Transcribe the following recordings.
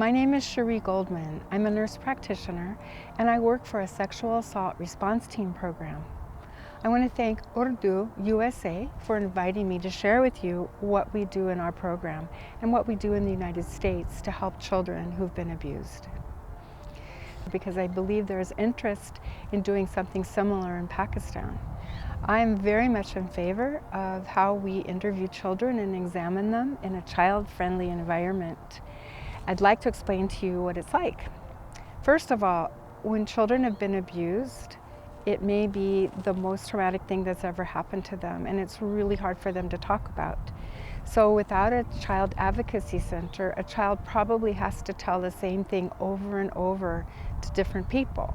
My name is Sheree Goldman. I'm a nurse practitioner and I work for a sexual assault response team program. I want to thank Urdu USA for inviting me to share with you what we do in our program and what we do in the United States to help children who've been abused. Because I believe there is interest in doing something similar in Pakistan. I'm very much in favor of how we interview children and examine them in a child-friendly environment. I'd like to explain to you what it's like. First of all, when children have been abused, it may be the most traumatic thing that's ever happened to them, and it's really hard for them to talk about. So without a child advocacy center, a child probably has to tell the same thing over and over to different people,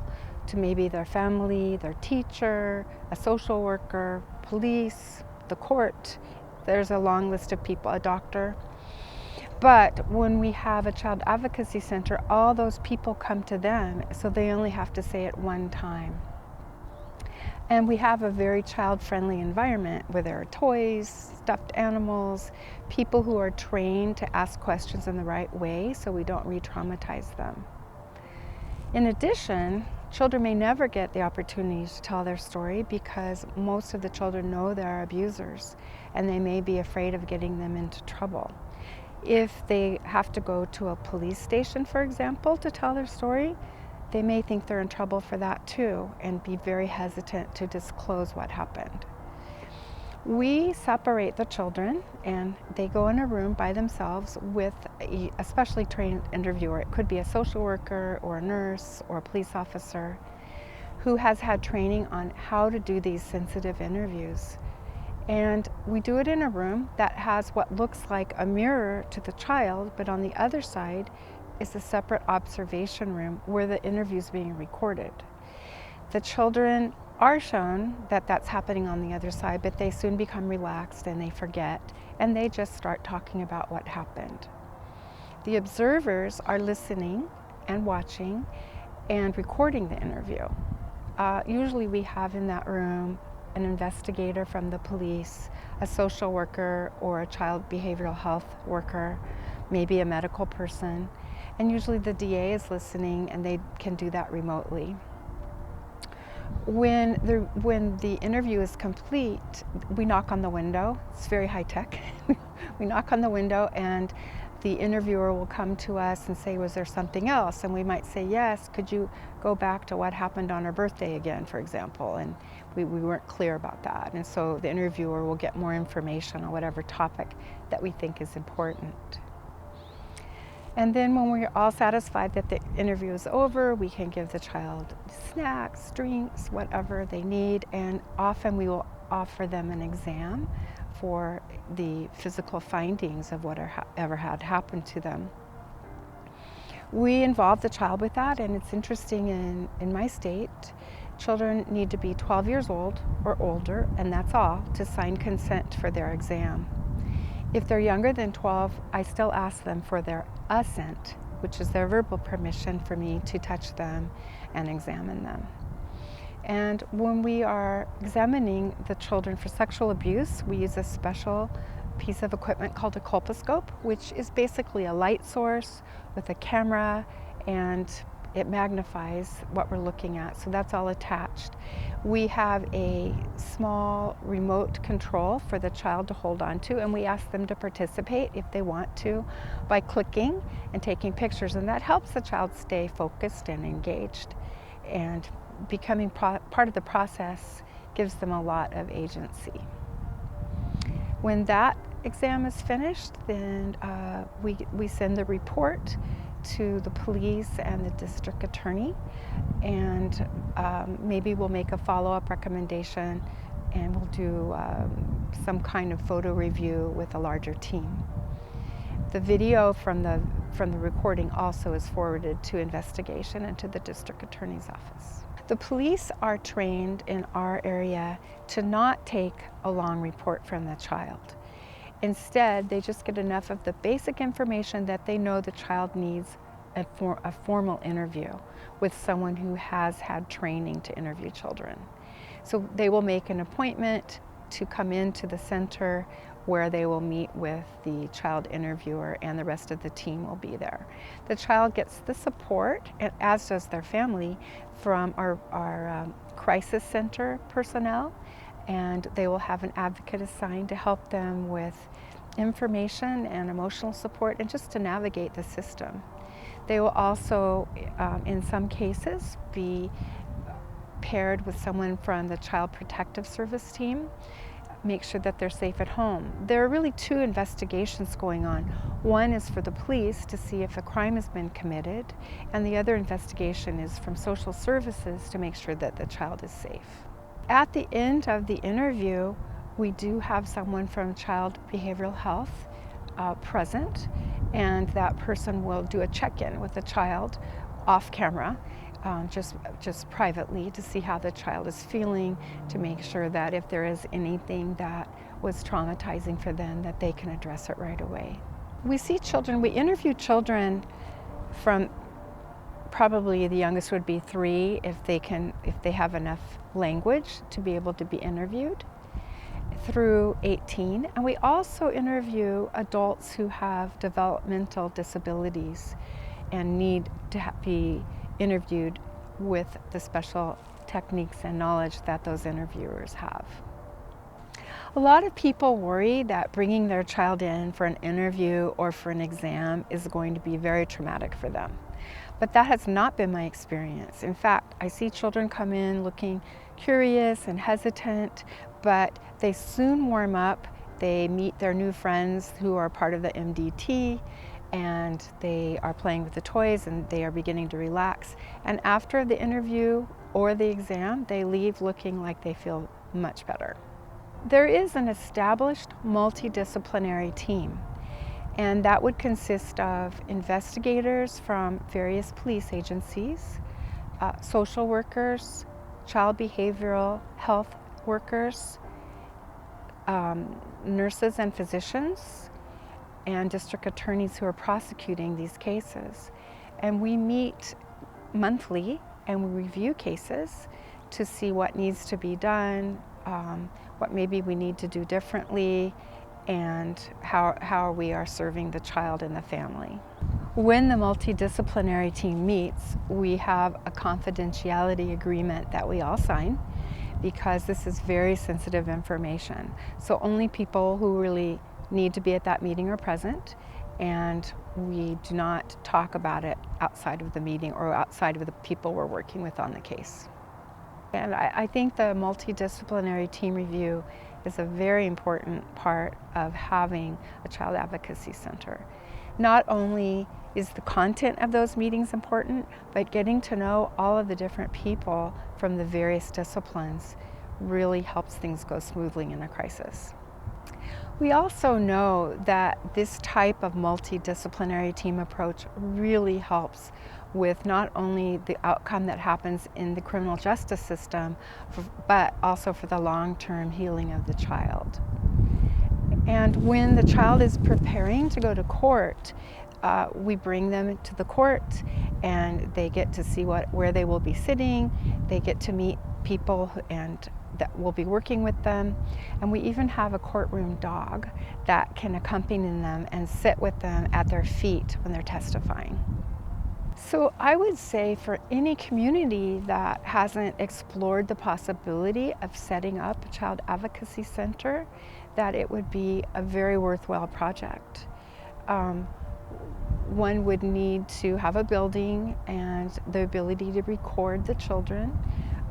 to maybe their family, their teacher, a social worker, police, the court. There's a long list of people, a doctor. But when we have a child advocacy center, all those people come to them, so they only have to say it one time. And we have a very child-friendly environment where there are toys, stuffed animals, people who are trained to ask questions in the right way so we don't re-traumatize them. In addition, children may never get the opportunity to tell their story because most of the children know their abusers and they may be afraid of getting them into trouble. If they have to go to a police station, for example, to tell their story, they may think they're in trouble for that too and be very hesitant to disclose what happened. We separate the children and they go in a room by themselves with a specially trained interviewer. It could be a social worker or a nurse or a police officer who has had training on how to do these sensitive interviews. And we do it in a room that has what looks like a mirror to the child, but on the other side is a separate observation room where the interview is being recorded. The children are shown that that's happening on the other side, but they soon become relaxed and they forget, and they just start talking about what happened. The observers are listening and watching and recording the interview. Usually we have in that room an investigator from the police, a social worker or a child behavioral health worker, maybe a medical person, and usually the DA is listening and they can do that remotely. When the interview is complete, we knock on the window. It's very high tech. We knock on the window and the interviewer will come to us and say, was there something else? And we might say, yes, could you go back to what happened on her birthday again, for example? And we weren't clear about that. And so the interviewer will get more information on whatever topic that we think is important. And then when we're all satisfied that the interview is over, we can give the child snacks, drinks, whatever they need, and often we will offer them an exam for the physical findings of whatever had happened to them. We involve the child with that, and it's interesting in my state, children need to be 12 years old or older, and that's all, to sign consent for their exam. If they're younger than 12, I still ask them for their assent, which is their verbal permission for me to touch them and examine them. And when we are examining the children for sexual abuse, we use a special piece of equipment called a colposcope, which is basically a light source with a camera, and it magnifies what we're looking at. So that's all attached. We have a small remote control for the child to hold on to, and we ask them to participate if they want to by clicking and taking pictures, and that helps the child stay focused and engaged. And becoming part of the process gives them a lot of agency. When that exam is finished, then we send the report to the police and the district attorney, and maybe we'll make a follow-up recommendation and we'll do some kind of photo review with a larger team. The video from the recording also is forwarded to investigation and to the district attorney's office. The police are trained in our area to not take a long report from the child. Instead, they just get enough of the basic information that they know the child needs a formal interview with someone who has had training to interview children. So they will make an appointment to come into the center where they will meet with the child interviewer, and the rest of the team will be there. The child gets the support, as does their family, from our crisis center personnel, and they will have an advocate assigned to help them with information and emotional support and just to navigate the system. They will also, in some cases, be paired with someone from the Child Protective Service team, make sure that they're safe at home. There are really two investigations going on. One is for the police to see if a crime has been committed, and the other investigation is from social services to make sure that the child is safe. At the end of the interview, we do have someone from Child Behavioral Health present, and that person will do a check-in with the child off camera, just privately, to see how the child is feeling, to make sure that if there is anything that was traumatizing for them, that they can address it right away. We interview children from, probably the youngest would be 3 if they have enough language to be able to be interviewed, through 18. And we also interview adults who have developmental disabilities and need to be interviewed with the special techniques and knowledge that those interviewers have. A lot of people worry that bringing their child in for an interview or for an exam is going to be very traumatic for them. But that has not been my experience. In fact, I see children come in looking curious and hesitant, but they soon warm up. They meet their new friends who are part of the MDT, and they are playing with the toys, and they are beginning to relax. And after the interview or the exam, they leave looking like they feel much better. There is an established multidisciplinary team, and that would consist of investigators from various police agencies, social workers, child behavioral health workers, nurses and physicians, and district attorneys who are prosecuting these cases. And we meet monthly and we review cases to see what needs to be done, what maybe we need to do differently, and how we are serving the child and the family. When the multidisciplinary team meets, we have a confidentiality agreement that we all sign, because this is very sensitive information. So only people who really need to be at that meeting are present, and we do not talk about it outside of the meeting or outside of the people we're working with on the case. And I think the multidisciplinary team review is a very important part of having a child advocacy center. Not only is the content of those meetings important, but getting to know all of the different people from the various disciplines really helps things go smoothly in a crisis. We also know that this type of multidisciplinary team approach really helps with not only the outcome that happens in the criminal justice system, but also for the long-term healing of the child. And when the child is preparing to go to court, we bring them to the court, and they get to see where they will be sitting. They get to meet people that will be working with them, and we even have a courtroom dog that can accompany them and sit with them at their feet when they're testifying. So I would say for any community that hasn't explored the possibility of setting up a child advocacy center, that it would be a very worthwhile project. One would need to have a building and the ability to record the children.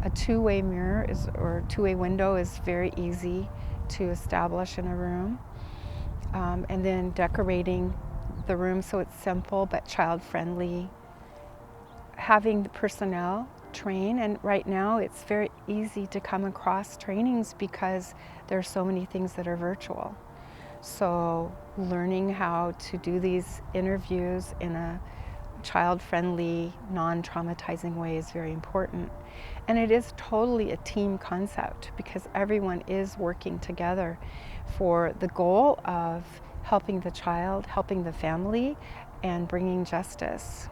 A two-way mirror or two-way window is very easy to establish in a room. And then decorating the room so it's simple but child-friendly. Having the personnel train, and right now it's very easy to come across trainings because there are so many things that are virtual. So learning how to do these interviews in a child-friendly, non-traumatizing way is very important. And it is totally a team concept because everyone is working together for the goal of helping the child, helping the family, and bringing justice.